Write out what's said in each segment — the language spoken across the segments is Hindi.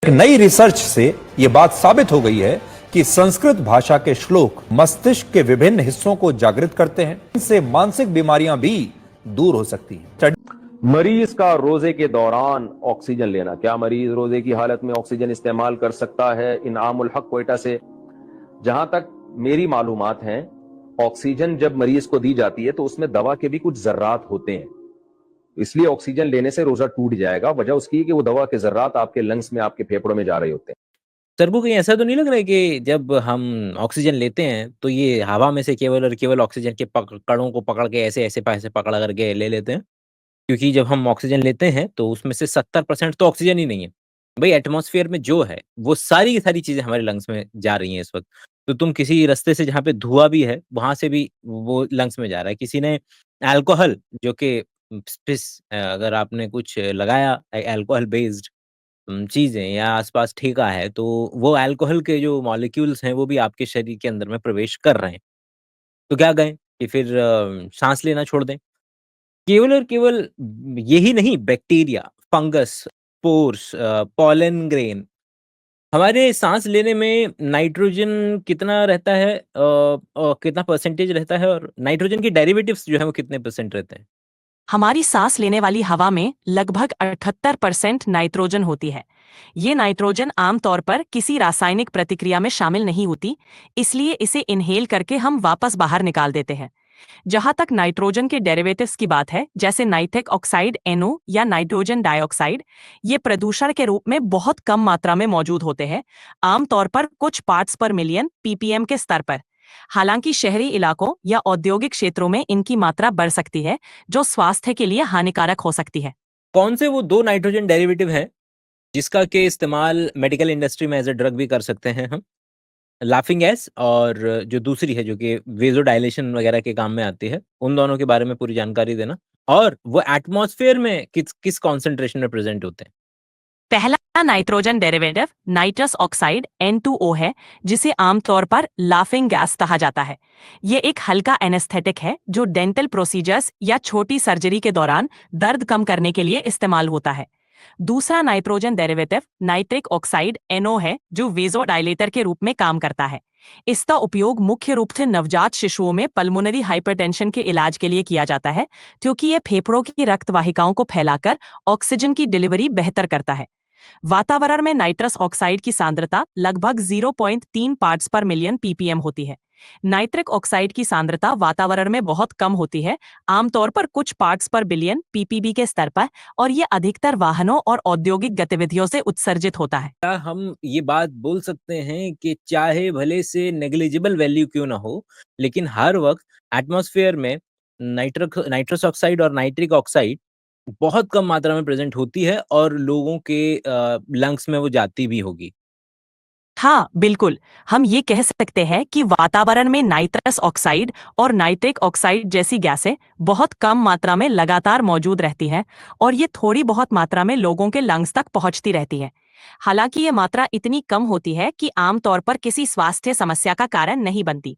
एक नई रिसर्च से यह बात साबित हो गई है कि संस्कृत भाषा के श्लोक मस्तिष्क के विभिन्न हिस्सों को जागृत करते हैं। इनसे मानसिक बीमारियां भी दूर हो सकती हैं। मरीज का रोजे के दौरान ऑक्सीजन लेना, क्या मरीज रोजे की हालत में ऑक्सीजन इस्तेमाल कर सकता है? इनामुल हक क्वेटा से जहां तक मेरी मालूमात हैं, ऑक्सीजन जब मरीज को दी जाती है तो उसमें दवा के भी कुछ जर्रात होते हैं, इसलिए ऑक्सीजन लेने से रोजा टूट जाएगा। वजह उसकी है कि वो दवा के जर्रात आपके लंग्स में, आपके फेफड़ों में जा रहे होते हैं। सर को कहीं ऐसा तो नहीं लग रहा है कि जब हम ऑक्सीजन लेते हैं तो ये हवा में से केवल और केवल ऑक्सीजन के कणों को पकड़ के ऐसे ऐसे पकड़ करके ले लेते हैं? क्योंकि जब हम ऑक्सीजन लेते हैं तो उसमें से 70% तो ऑक्सीजन ही नहीं है। भई एटमॉस्फेयर में जो है वो सारी की सारी चीज़ें हमारे लंग्स में जा रही हैं इस वक़्त। तो तुम किसी रास्ते से जहाँ पे धुआँ भी है, वहाँ से भी वो लंग्स में जा रहा है। किसी ने अल्कोहल जो कि अगर आपने कुछ लगाया अल्कोहल बेस्ड चीज़ें या आस-पास ठेका है, तो वो अल्कोहल के जो मॉलिक्यूल्स हैं, वो भी आपके शरीर के अंदर में प्रवेश कर रहे हैं। तो क्या कहें कि फिर साँस लेना छोड़ दें? केवल और केवल यही नहीं, bacteria, fungus, spores pollen grain, हमारे साँस लेने में नाइट्रोजन कितना रहता है कितना परसेंटेज रहता है और नाइट्रोजन के डेरिवेटिव्स जो हैं, वो कितने परसेंट रहते हैं? हमारी सांस लेने वाली हवा में लगभग 78% नाइट्रोजन होती है। ये नाइट्रोजन आमतौर पर किसी रासायनिक प्रतिक्रिया में शामिल नहीं होती, इसलिए इसे इनहेल करके हम वापस बाहर निकाल देते हैं। जहां तक नाइट्रोजन के डेरिवेटिव्स की बात है, जैसे नाइट्रिक ऑक्साइड NO या नाइट्रोजन डाइऑक्साइड, ये प्रदूषण के रूप में बहुत कम मात्रा में मौजूद होते हैं, आमतौर पर कुछ पार्ट्स पर मिलियन ppm के स्तर पर। हालांकि शहरी इलाकों या औद्योगिक क्षेत्रों में इनकी मात्रा बढ़ सकती है, जो स्वास्थ्य के लिए हानिकारक हो सकती है। कौन से वो 2 नाइट्रोजन डेरिवेटिव हैं, जिसका के इस्तेमाल मेडिकल इंडस्ट्री में एज़ अ ड्रग भी कर सकते हैं हम? लाफिंग गैस और जो दूसरी है जो कि वेज़ोडाइलेशन वगैरह के काम में आती है, उन दोनों के बारे में पूरी जानकारी देना और वो एटमॉस्फेयर में किस किस कॉन्सन्ट्रेशन में प्रेज़ेंट होते हैं? पहला nitrogen derivative nitrous oxide N2O है, जिसे आमतौर पर लाफिंग गैस कहा जाता है। ये एक हल्का एनेस्थेटिक है जो डेंटल प्रोसीजर्स या छोटी सर्जरी के दौरान दर्द कम करने के लिए इस्तेमाल होता है। दूसरा nitrogen derivative nitric oxide NO है, जो वेज़ोडाइलेटर के रूप में काम करता है। इसका उपयोग मुख्य रूप से नवजात शिशुओं में पल्मोनरी हाइपरटेंशन के इलाज के लिए किया जाता है, क्योंकि ये फेफड़ों की रक्त वाहिकाओं को फैलाकर ऑक्सीजन की डिलीवरी बेहतर करता है। वातावरण में नाइट्रस ऑक्साइड की सांद्रता लगभग 0.3 पार्ट्स पर मिलियन ppm होती है। नाइट्रिक ऑक्साइड की सांद्रता वातावरण में बहुत कम होती है, आमतौर पर कुछ पार्ट्स पर बिलियन ppb के स्तर पर, और ये अधिकतर वाहनों और औद्योगिक गतिविधियों से उत्सर्जित होता है। क्या हम ये बात बोल सकते हैं कि चाहे भले से नेग्लिजिबल वैल्यू क्यों ना हो, लेकिन हर वक़्त एटमॉस्फेयर में नाइट्रस ऑक्साइड और नाइट्रिक ऑक्साइड बहुत कम मात्रा में प्रेज़ेंट होती है और लोगों के लंग्स में वो जाती भी होगी? हाँ, बिल्कुल। हम ये कह सकते हैं कि वातावरण में नाइट्रस ऑक्साइड और नाइट्रिक ऑक्साइड जैसी गैसें बहुत कम मात्रा में लगातार मौजूद रहती हैं, और ये थोड़ी बहुत मात्रा में लोगों के लंग्स तक पहुंचती रहती हैं। हालांकि ये मात्रा इतनी कम होती है कि आमतौर पर किसी स्वास्थ्य समस्या का कारण नहीं बनती।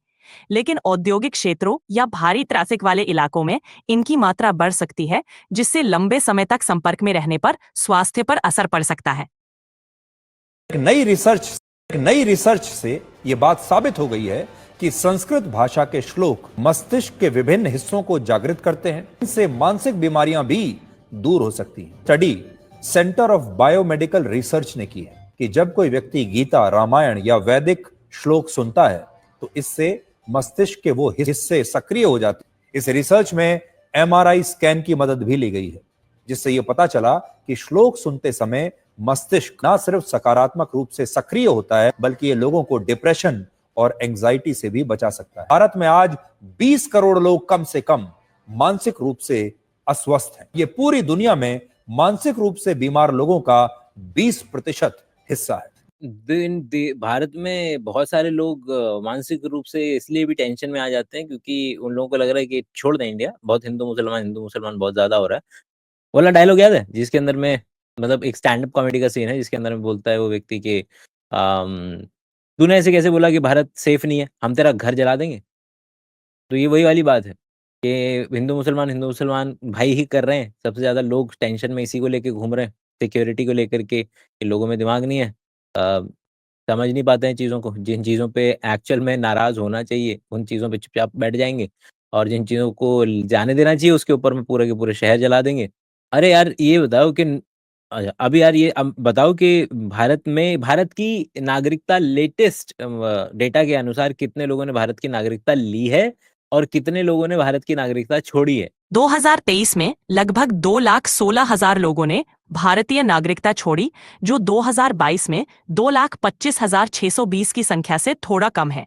लेकिन औद्योगिक क्षेत्रों या भारी ट्रैफिक वाले इलाकों में इनकी मात्रा बढ़ सकती है, जिससे लंबे समय तक संपर्क में रहने पर स्वास्थ्य पर असर पड़ सकता है। एक नई रिसर्च से यह बात साबित हो गई है कि संस्कृत भाषा के श्लोक मस्तिष्क के विभिन्न हिस्सों को जागृत करते हैं। इनसे मानसिक बीमारियां भी दूर हो सकती हैं। Study centre of biomedical research ने की है कि जब कोई व्यक्ति गीता, रामायण या वैदिक श्लोक सुनता है तो इससे मस्तिष्क के वो हिस्से सक्रिय हो जाते हैं। इस रिसर्च में MRI स्कैन की मदद भी ली गई है, जिससे यह पता चला कि श्लोक सुनते समय मस्तिष्क न सिर्फ सकारात्मक रूप से सक्रिय होता है, बल्कि ये लोगों को डिप्रेशन और एंजाइटी से भी बचा सकता है। भारत में आज 20 करोड़ लोग कम से कम मानसिक रूप से अस्वस्थ हैं। ये पूरी दुनिया में मानसिक रूप से बीमार लोगों का 20% हिस्सा है। भारत में बहुत सारे लोग मानसिक रूप से इसलिए भी टेंशन में आ जाते हैं क्योंकि उन लोगों को लग रहा है कि छोड़ दें इंडिया, बहुत हिंदू मुसलमान बहुत ज़्यादा हो रहा है। वो वाला डायलॉग याद है? जिसके अंदर में मतलब एक स्टैंड अप कॉमेडी का सीन है जिसके अंदर में बोलता है वो व्यक्ति कि तूने ऐसे कैसे बोला कि भारत सेफ नहीं है? हम तेरा घर जला देंगे। तो ये वही वाली बात है कि हिंदू मुसलमान भाई ही कर रहे हैं। सबसे ज़्यादा लोग टेंशन में इसी को लेके घूम रहे हैं। सिक्योरिटी को लेकर के कि लोगों में दिमाग नहीं है, समझ नहीं पाते हैं चीज़ों को। जिन चीज़ों पे एक्चुअल में नाराज़ होना चाहिए, उन चीज़ों पे चुपचाप बैठ जाएँगे और जिन चीज़ों को जाने देना चाहिए, उसके ऊपर में पूरे के पूरे शहर जला देंगे। अरे यार, ये बताओ कि अभी यार ये बताओ कि भारत की नागरिकता लेटेस्ट डेटा के अनुसार कितने लोगों ने भारत की नागरिकता ली है और कितने लोगों ने भारत की नागरिकता छोड़ी है? 2023 में लगभग 2,16,000 लोगों ने भारतीय नागरिकता छोड़ी, जो 2022 में 2,25,620 की संख्या से थोड़ा कम है।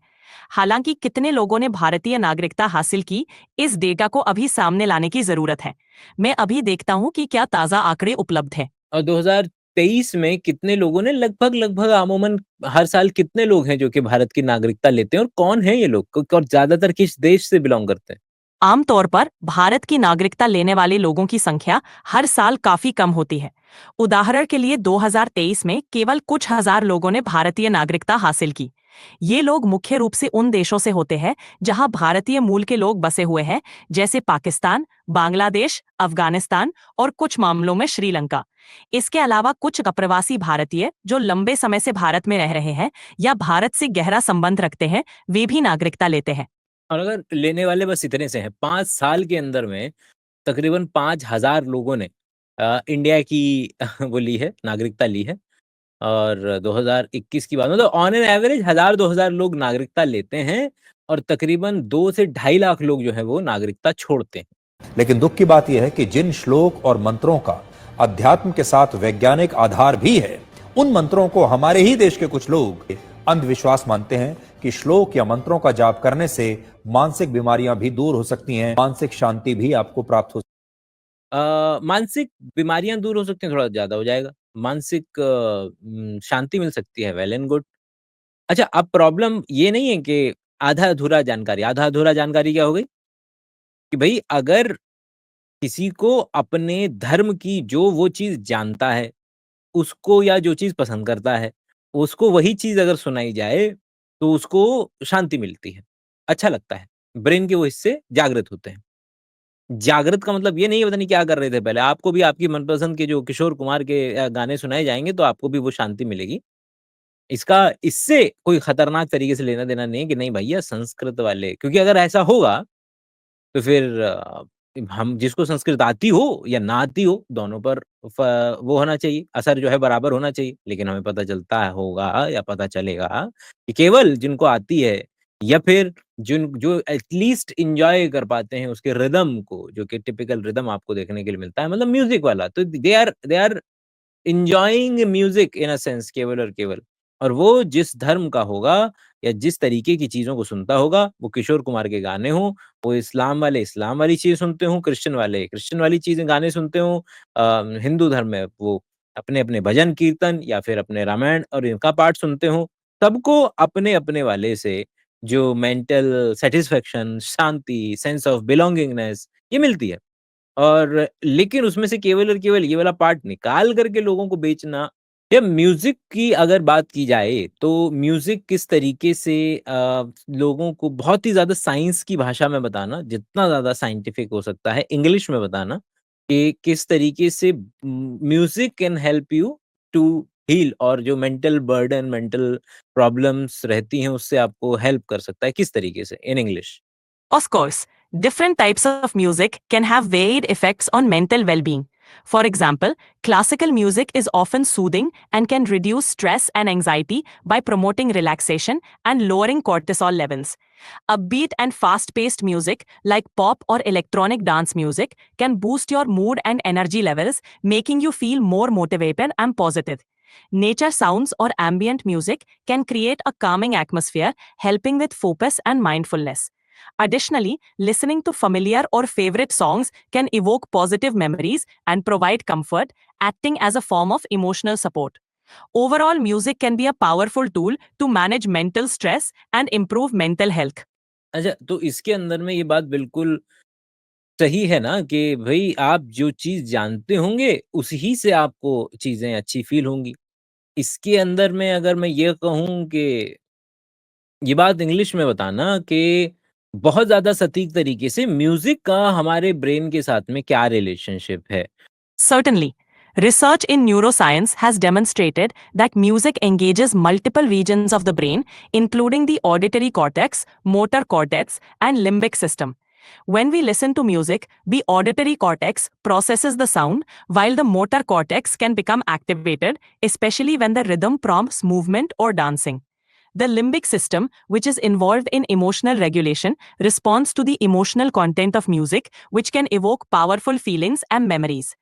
हालांकि कितने लोगों ने भारतीय नागरिकता हासिल की, इस डेटा को अभी सामने लाने की जरूरत है। मैं अभी देखता हूं कि क्या ताज़ा आंकड़े उपलब्ध हैं। और 2023 में कितने लोगों ने लगभग अमूमन हर साल कितने लोग हैं जो कि भारत की नागरिकता लेते हैं और कौन है ये लोग? और ज़्यादातर किस देश से बिलॉन्ग करते हैं? आमतौर पर भारत की नागरिकता लेने वाले लोगों की संख्या हर साल काफी कम होती है। उदाहरण के लिए 2023 में केवल कुछ हजार लोगों ने भारतीय नागरिकता हासिल की। ये लोग मुख्य रूप से उन देशों से होते हैं जहां भारतीय मूल के लोग बसे हुए हैं, जैसे पाकिस्तान, बांग्लादेश, अफगानिस्तान और कुछ मामलों में श्रीलंका। इसके अलावा कुछ अप्रवासी भारतीय जो लंबे समय से भारत में रह रहे हैं या भारत से गहरा संबंध रखते हैं, वे भी नागरिकता लेते हैं। और अगर लेने वाले बस इतने से हैं, 5 साल के अंदर में तकरीबन 5,000 लोगों ने इंडिया की वो ली है, नागरिकता ली है और 2021 की बात मतलब ऑन एन एवरेज 1000-2000 लोग नागरिकता लेते हैं और तकरीबन 2 से ढाई लाख लोग जो हैं वो नागरिकता छोड़ते हैं। लेकिन दुख की बात यह है कि जिन श्लोक और मंत्रों का अध्यात्म के साथ वैज्ञानिक आधार भी है, उन मंत्रों को हमारे ही देश के कुछ लोग अंधविश्वास मानते हैं कि श्लोक या मंत्रों का जाप करने से मानसिक बीमारियां भी दूर हो सकती हैं, मानसिक शांति भी आपको प्राप्त हो। मानसिक बीमारियाँ दूर हो सकती हैं, थोड़ा ज़्यादा हो जाएगा। मानसिक शांति मिल सकती है, वेल एंड गुड। अच्छा, अब प्रॉब्लम ये नहीं है कि आधा-अधूरा जानकारी क्या हो गई? कि भई अगर किसी को अपने धर्म की जो वो चीज़ जानता है, उसको या जो चीज़ पसंद करता है, उसको वही चीज़ अगर सुनाई जाए, तो उसको शांति मिलती है, अच्छा लगता है। ब्रेन के वो हिस्से जागृत होते हैं। जागृत का मतलब ये नहीं है पता नहीं क्या कर रहे थे पहले, आपको भी आपकी मनपसंद के जो किशोर कुमार के गाने सुनाए जाएँगे, तो आपको भी वो शांति मिलेगी। इससे कोई खतरनाक तरीके से लेना-देना नहीं है कि नहीं भैया संस्कृत वाले क्योंकि अगर ऐसा होगा तो फिर हम जिसको संस्कृत आती हो या ना आती हो, दोनों पर वो होना चाहिए, असर जो है बराबर होना चाहिए। लेकिन हमें पता चलता होगा या पता चलेगा कि केवल जिनको आती है या फिर जो एटलीस्ट एन्जॉय कर पाते हैं उसके रिदम को, जो कि टिपिकल रिदम आपको देखने के लिए मिलता है, मतलब म्यूज़िक वाला, तो they are enjoying music in a sense केवल और केवल। और वो जिस धर्म का होगा या जिस तरीके की चीज़ों को सुनता होगा, वो किशोर कुमार के गाने हों, वो इस्लाम वाले इस्लाम वाली चीज़ें सुनते हों, क्रिश्चियन वाले क्रिश्चियन वाली चीज़ें गाने सुनते हों, हिंदू धर्म में वो अपने-अपने भजन कीर्तन या फिर अपने रामायण और इनका पाठ सुनते हों, सबको अपने-अपने वाले से जो mental satisfaction, Shanti, sense of belongingness ये मिलती है। और लेकिन उसमें से केवल और केवल ये वाला पार्ट निकाल करके लोगों को बेचना या म्यूज़िक की अगर बात की जाए, तो म्यूज़िक किस तरीके से लोगों को बहुत ही ज़्यादा साइंस की भाषा में बताना, जितना ज़्यादा साइंटिफिक हो सकता है, इंग्लिश में बताना कि किस तरीके से music can help you to heal और जो मेंटल बर्डन, मेंटल प्रॉब्लम्स रहती हैं, उससे आपको हेल्प कर सकता है, किस तरीके से? In English. Of course, different types of music can have varied effects on mental well being. For example, classical music is often soothing and can reduce stress and anxiety by promoting relaxation and lowering cortisol levels. Upbeat and fast paced music, like pop or electronic dance music, can boost your mood and energy levels, making you feel more motivated and positive. Nature sounds or ambient music can create a calming atmosphere, helping with focus and mindfulness. Additionally, listening to familiar or favorite songs can evoke positive memories and provide comfort, acting as a form of emotional support. Overall, music can be a powerful tool to manage mental stress and improve mental health. अच्छा, तो इसके अंदर में ये बात बिल्कुल सही है ना कि भई आप जो चीज़ जानते होंगे, उसी से आपको चीज़ें अच्छी फ़ील होंगी। इसके अंदर में अगर मैं ये कहूँ कि ये बात इंग्लिश में बताना कि बहुत ज़्यादा सटीक तरीके से म्यूज़िक का हमारे ब्रेन के साथ में क्या रिलेशनशिप है? Certainly. Research in neuroscience has demonstrated that music engages multiple regions of the brain, including the auditory cortex, motor cortex, and limbic system. When we listen to music, the auditory cortex processes the sound, while the motor cortex can become activated, especially when the rhythm prompts movement or dancing. The limbic system, which is involved in emotional regulation, responds to the emotional content of music, which can evoke powerful feelings and memories.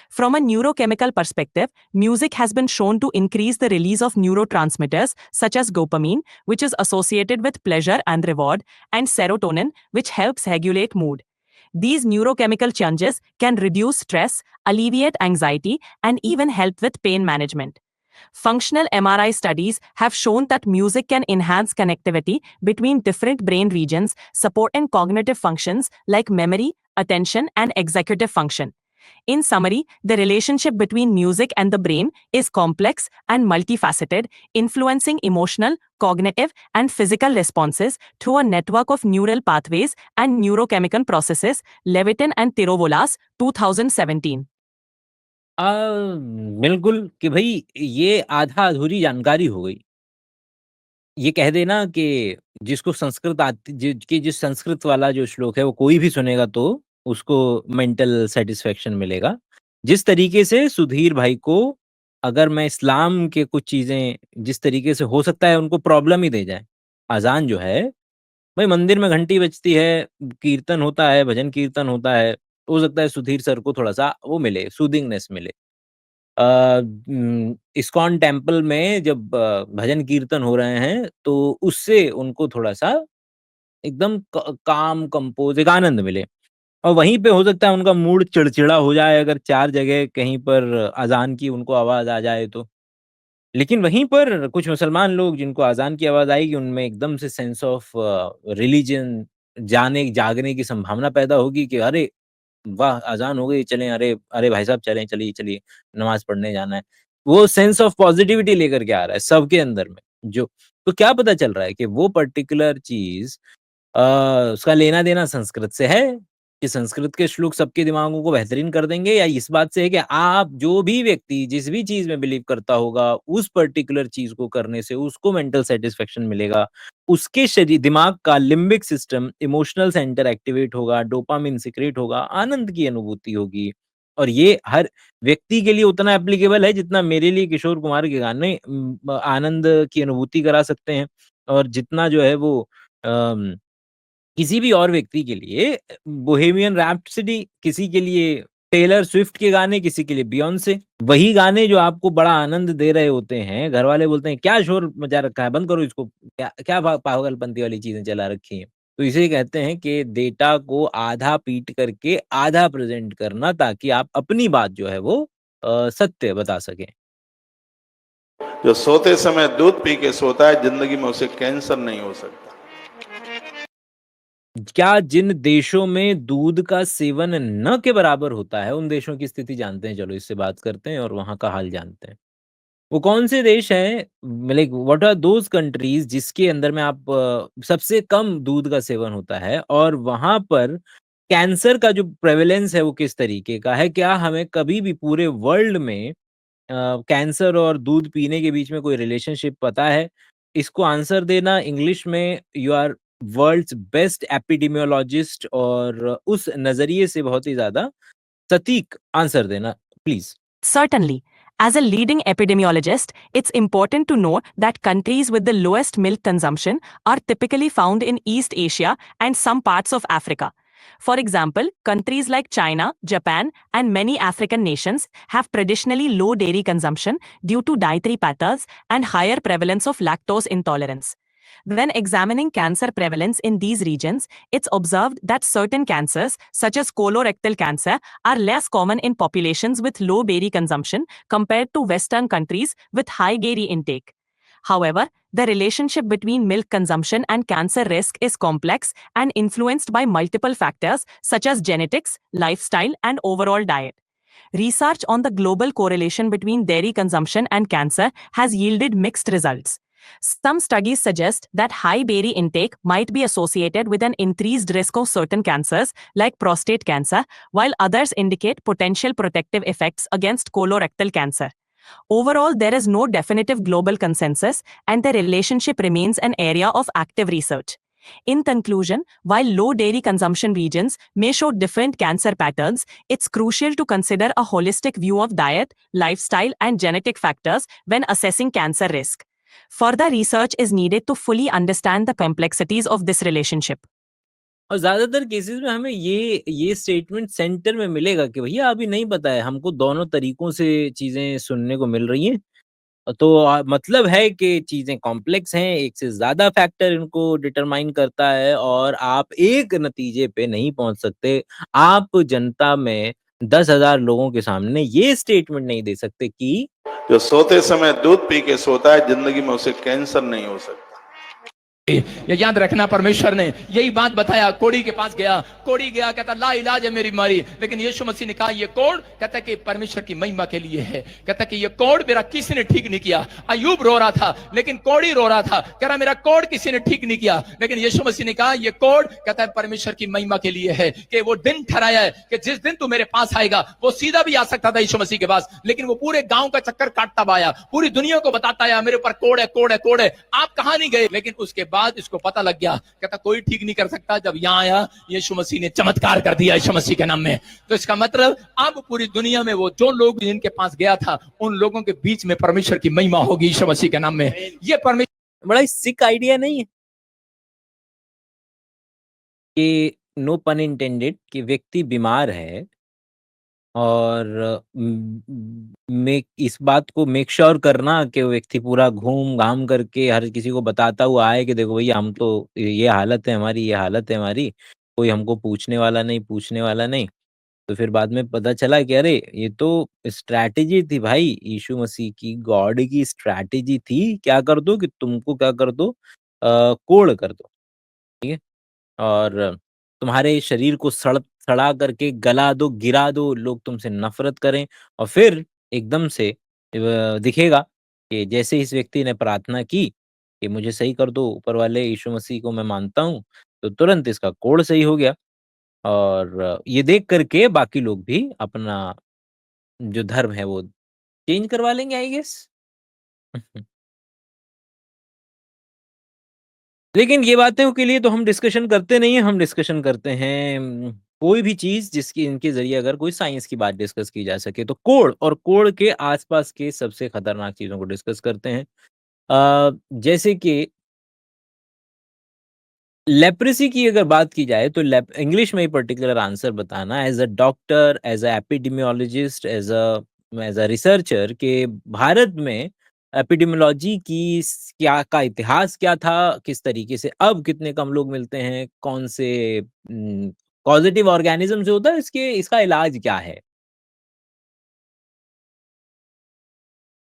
From a neurochemical perspective, music has been shown to increase the release of neurotransmitters such as dopamine, which is associated with pleasure and reward, and serotonin, which helps regulate mood. These neurochemical changes can reduce stress, alleviate anxiety, and even help with pain management. Functional MRI studies have shown that music can enhance connectivity between different brain regions, supporting cognitive functions like memory, attention, and executive function. In summary, the relationship between music and the brain is complex and multifaceted, influencing emotional, cognitive, and physical responses through a network of neural pathways and neurochemical processes. Levitin and Tirovolas, 2017. बिल्कुल कि भई ये आधा-अधूरी जानकारी हो गई। ये कह देना कि जिसको संस्कृत आती जिस संस्कृत वाला जो श्लोक है वो कोई भी सुनेगा तो उसको मेंटल सैटिस्फैक्शन मिलेगा। जिस तरीके से सुधीर भाई को अगर मैं इस्लाम के कुछ चीज़ें जिस तरीके से हो सकता है उनको प्रॉब्लम ही दे जाएँ। अज़ान जो है, भाई मंदिर में घंटी बजती है, कीर्तन होता है, भजन कीर्तन होता है, हो सकता है सुधीर सर को थोड़ा-सा वो मिले, सूदिंगनेस मिले। इस्कॉन टेम्पल में जब भजन कीर्तन हो रहे हैं, तो उससे उनको थोड़ा-सा एकदम काम कंपोज़ एक आनंद मिले और वहीं पे हो सकता है उनका मूड चिड़चिड़ा हो जाए अगर 4 जगह कहीं पर अज़ान की उनको आवाज़ आ जाए तो। लेकिन वहीं पर कुछ मुसलमान लोग जिनको अज़ान की आवाज़ आएगी उनमें एकदम से सेंस ऑफ रिलिजन जागने की संभावना पैदा होगी कि अरे! वाह! अज़ान हो गई चलें अरे अरे भाई साहब चलें, चलिए, चलिए नमाज़ पढ़ने जाना है। वो सेंस ऑफ पॉज़िटिविटी लेकर के आ रहा है सबके अंदर में जो तो क्या पता चल रहा है कि वो पर्टिकुलर चीज़ अ, उसका लेना-देना संस्कृत से है कि संस्कृत के श्लोक सबके दिमागों को बेहतरीन कर देंगे या इस बात से है कि आप जो भी व्यक्ति जिस भी चीज़ में बिलीव करता होगा, उस पर्टिकुलर चीज़ को करने से उसको मेंटल सैटिस्फैक्शन मिलेगा। उसके दिमाग का limbic system, emotional centre activate होगा, डोपामाइन सीक्रेट होगा, आनंद की अनुभूति होगी। और ये हर व्यक्ति के लिए उतना एप्लीकेबल है जितना मेरे लिए किशोर कुमार के गाने आनंद की अनुभूति करा सकते हैं और जितना जो है वो अम किसी भी और व्यक्ति के लिए बोहेमियन रैप्सोडी, किसी के लिए टेलर स्विफ्ट के गाने, किसी के लिए बियोंसे। वही गाने जो आपको बड़ा आनंद दे रहे होते हैं, घरवाले बोलते हैं, "क्या शोर मचा रखा है? बंद करो इसको। क्या क्या पागलपंती वाली चीज़ें चला रखी हैं?" तो इसे कहते हैं कि डेटा को आधा पीट करके आधा प्रेज़ेंट करना ताकि आप अपनी बात जो है वो सत्य बता सकें। जो सोते समय दूध पी के सोता है जिंदगी में उसे कैंसर नहीं हो सकता। क्या जिन देशों में दूध का सेवन न के बराबर होता है, उन देशों की स्थिति जानते हैं? चलो इससे बात करते हैं और वहाँ का हाल जानते हैं। वो कौन से देश हैं like what are those countries जिसके अंदर में आप सबसे कम दूध का सेवन होता है और वहाँ पर कैंसर का जो प्रेवलेंस है वो किस तरीके का है? क्या हमें कभी भी पूरे वर्ल्ड में कैंसर और दूध पीने के बीच में कोई रिलेशनशिप पता है? इसको आंसर देना इंग्लिश में you are world's best epidemiologist और उस नज़रिए से बहुत ही ज़्यादा सटीक आंसर देना please. Certainly. As a leading epidemiologist, it's important to note that countries with the lowest milk consumption are typically found in East Asia and some parts of Africa. For example, countries like China, Japan, and many African nations have traditionally low dairy consumption due to dietary patterns and higher prevalence of lactose intolerance. When examining cancer prevalence in these regions, it's observed that certain cancers, such as colorectal cancer, are less common in populations with low dairy consumption compared to Western countries with high dairy intake. However, the relationship between milk consumption and cancer risk is complex and influenced by multiple factors such as genetics, lifestyle, and overall diet. Research on the global correlation between dairy consumption and cancer has yielded mixed results. Some studies suggest that high berry intake might be associated with an increased risk of certain cancers, like prostate cancer, while others indicate potential protective effects against colorectal cancer. Overall, there is no definitive global consensus, and the relationship remains an area of active research. In conclusion, while low dairy consumption regions may show different cancer patterns, it's crucial to consider a holistic view of diet, lifestyle, and genetic factors when assessing cancer risk. Further research is needed to fully understand the complexities of this relationship. और ज़्यादातर केसेज़ में हमें ये स्टेटमेंट सेंटर में मिलेगा कि भैया अभी नहीं पता है, हमको दोनों तरीकों से चीज़ें सुनने को मिल रही हैं। तो मतलब है कि चीज़ें कॉम्प्लेक्स हैं, एक से ज़्यादा फैक्टर इनको डिटरमाइन करता है और आप एक नतीजे पे नहीं पहुँच सकते। आप जनता में 10,000 लोगों के सामने ये स्टेटमेंट नहीं दे सकते कि जो सोते समय दूध पी के सोता है, जिंदगी में उसे कैंसर नहीं हो सकता। ये याद रखना, परमेश्वर ने यही बात बताया। कोड़ी के पास गया, कोड़ी गया, कहता ला इलाज है मेरी बीमारी, लेकिन यीशु मसीह ने कहा ये कोड़, कहता कि परमेश्वर की महिमा के लिए है। कहता कि ये कोड़ मेरा किसी ने ठीक नहीं किया। अयूब रो रहा था, लेकिन कोड़ी रो रहा था, कह रहा मेरा कोड़ किसी ने ठीक नहीं किया, लेकिन यीशु मसीह ने कहा ये कोड़, कहता है परमेश्वर की महिमा के लिए है, कि वो दिन ठहराया है कि जिस दिन तू मेरे पास आएगा। वो सीधा भी आ सकता था यीशु मसीह के पास, लेकिन वो पूरे गांव का चक्कर काटता आया, पूरी दुनिया को बताता आया मेरे ऊपर कोड़ है, कोड़ है, कोड़ है, आप कहां नहीं गए। लेकिन उसके बाद इसको पता लग गया, कहता कोई ठीक नहीं कर सकता। जब यहां आया, यीशु मसीह ने चमत्कार कर दिया यीशु मसीह के नाम में। तो इसका मतलब अब पूरी दुनिया में वो जो लोग जिनके पास गया था, उन लोगों के बीच में परमेश्वर की महिमा होगी यीशु मसीह के नाम में। ये परमेश्वर बड़ा ही सिक आइडिया नहीं है कि नो पन इंटेंडेड कि व्यक्ति बीमार है और मेक इस बात को मेक श्योर करना कि वो व्यक्ति पूरा घूम-घाम करके हर किसी को बताता हुआ आए कि देखो भैया हम तो ये हालत है हमारी, ये हालत है हमारी, कोई हमको पूछने वाला नहीं। तो फिर बाद में पता चला कि अरे! ये तो स्ट्रैटेजी थी भाई यीशु मसीह की, गॉड की स्ट्रैटेजी थी, क्या कर दो कि तुमको क्या कर दो कोड़ कर दो, ठीक है? और तुम्हारे शरीर को सड़ा करके गला दो, गिरा दो, लोग तुमसे नफ़रत करें और फिर एकदम से दिखेगा कि जैसे इस व्यक्ति ने प्रार्थना की कि मुझे सही कर दो ऊपर वाले यीशु मसीह को मैं मानता हूँ, तो तुरंत इसका कोढ़ सही हो गया और ये देख कर के बाकी लोग भी अपना जो धर्म है वो चेंज करवा लेंगे आई गेस। लेकिन ये बातों के लिए तो हम डिस्कशन करते नहीं हैं, हम डिस्कशन करते हैं कोई भी चीज़ जिसकी इनके ज़रिए अगर कोई साइंस की बात डिस्कस की जा सके। तो कोढ़ और कोढ़ के आस-पास के सबसे खतरनाक चीज़ों को डिस्कस करते हैं। जैसे कि लेप्रेसी की अगर बात की जाए तो लेप इंग्लिश में ही पर्टिकुलर आंसर बताना as a doctor, as a epidemiologist, as a researcher के भारत में एपिडेमियोलॉजी की क्या का इतिहास क्या था? किस तरीके से अब कितने कम लोग मिलते हैं? कौन से पॉज़िटिव ऑर्गेनिज़्म जो होता है इसका इलाज क्या है?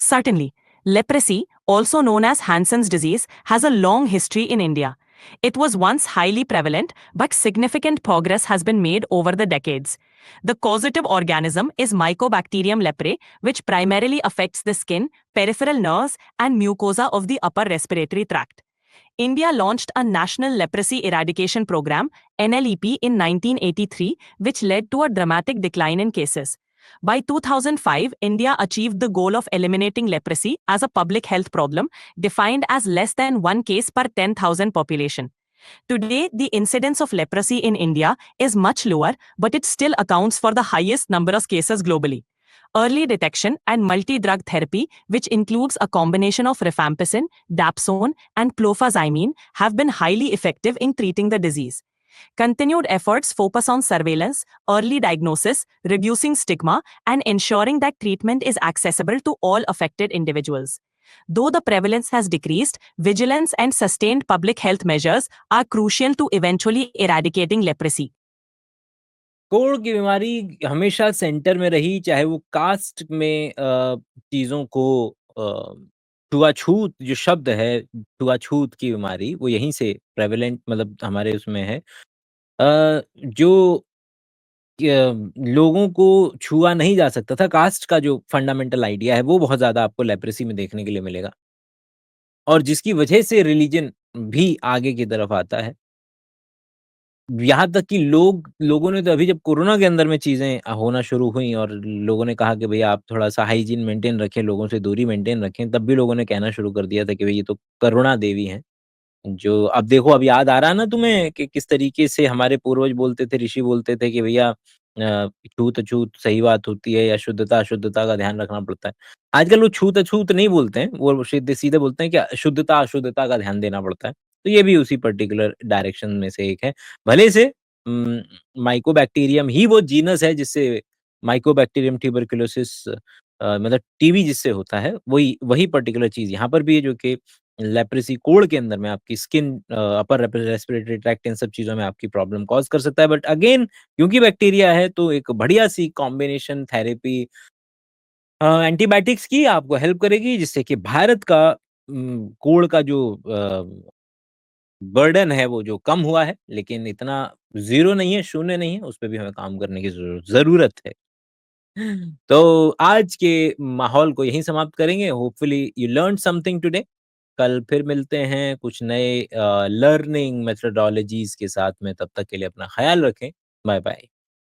Certainly, leprosy, also known as Hansen's disease, has a long history in India. It was once highly prevalent, but significant progress has been made over the decades. The causative organism is Mycobacterium leprae, which primarily affects the skin, peripheral nerves, and mucosa of the upper respiratory tract. India launched a National Leprosy Eradication Program (NLEP) in 1983, which led to a dramatic decline in cases. By 2005, India achieved the goal of eliminating leprosy as a public health problem, defined as less than one case per 10,000 population. Today, the incidence of leprosy in India is much lower, but it still accounts for the highest number of cases globally. Early detection and multi-drug therapy, which includes a combination of rifampicin, dapsone, and clofazimine, have been highly effective in treating the disease. Continued efforts focus on surveillance, early diagnosis, reducing stigma, and ensuring that treatment is accessible to all affected individuals. Though the prevalence has decreased, vigilance and sustained public health measures are crucial to eventually eradicating leprosy. कोढ़ की बीमारी हमेशा सेंटर में रही, चाहे वो कास्ट में चीज़ों को छुआछूत जो शब्द है, छुआछूत की बीमारी, वो यहीं से प्रेवलेंट मतलब हमारे उसमें है। जो लोगों को छुआ नहीं जा सकता था, कास्ट का जो फंडामेंटल आइडिया है, वो बहुत ज़्यादा आपको लेप्रेसी में देखने के लिए मिलेगा। और जिसकी वजह से रिलीजन भी आगे की तरफ आता है। यहाँ तक कि लोगों ने तो अभी जब कोरोना के अंदर में चीज़ें होना शुरू हुई और लोगों ने कहा कि भई आप थोड़ा-सा हाइजीन मेंटेन रखें, लोगों से दूरी मेंटेन रखें, तब भी लोगों ने कहना शुरू कर दिया था कि भई ये तो करुणा देवी हैं। जो अब देखो अब याद आ रहा है ना तुम्हें कि किस तरीके से हमारे पूर्वज बोलते थे, ऋषि बोलते थे कि भैया छूत-अछूत सही बात होती है या शुद्धता-अशुद्धता का ध्यान रखना पड़ता है। आजकल वो छूत-अछूत नहीं बोलते हैं, वो सीधे सीधे बोलते हैं कि शुद्धता-अशुद्धता का ध्यान देना पड़ता है। तो ये भी उसी पर्टिकुलर डायरेक्शन में से एक है। भले से उम, माइकोबैक्टीरियम ही वो जीनस है जिससे माइकोबैक्टीरियम ट्यूबरकुलोसिस मतलब टीबी जिससे होता है, वही वही पर्टिकुलर चीज़ यहाँ पर भी है जो कि लेप्रेसी कोढ़ के अंदर में आपकी स्किन अपर रेस्पिरेटरी ट्रैक्ट इन सब चीज़ों में आपकी प्रॉब्लम कॉज़ कर सकता है। बट अगेन क्योंकि बैक्टीरिया है तो एक बढ़िया-सी कॉम्बिनेशन थेरेपी एंटीबायोटिक्स की आपको हेल्प करेगी जिससे कि भारत का कोढ़ का जो बर्डन है वो जो कम हुआ है, लेकिन इतना ज़ीरो नहीं है, शून्य नहीं है, उस पे भी हमें काम करने की ज़रूरत है। तो आज के माहौल को यहीं समाप्त करेंगे। Hopefully you learned something today. कल फिर मिलते हैं कुछ नए लर्निंग मेथोडोलॉजीज़ के साथ में, तब तक के लिए अपना ख़्याल रखें। बाय-बाय।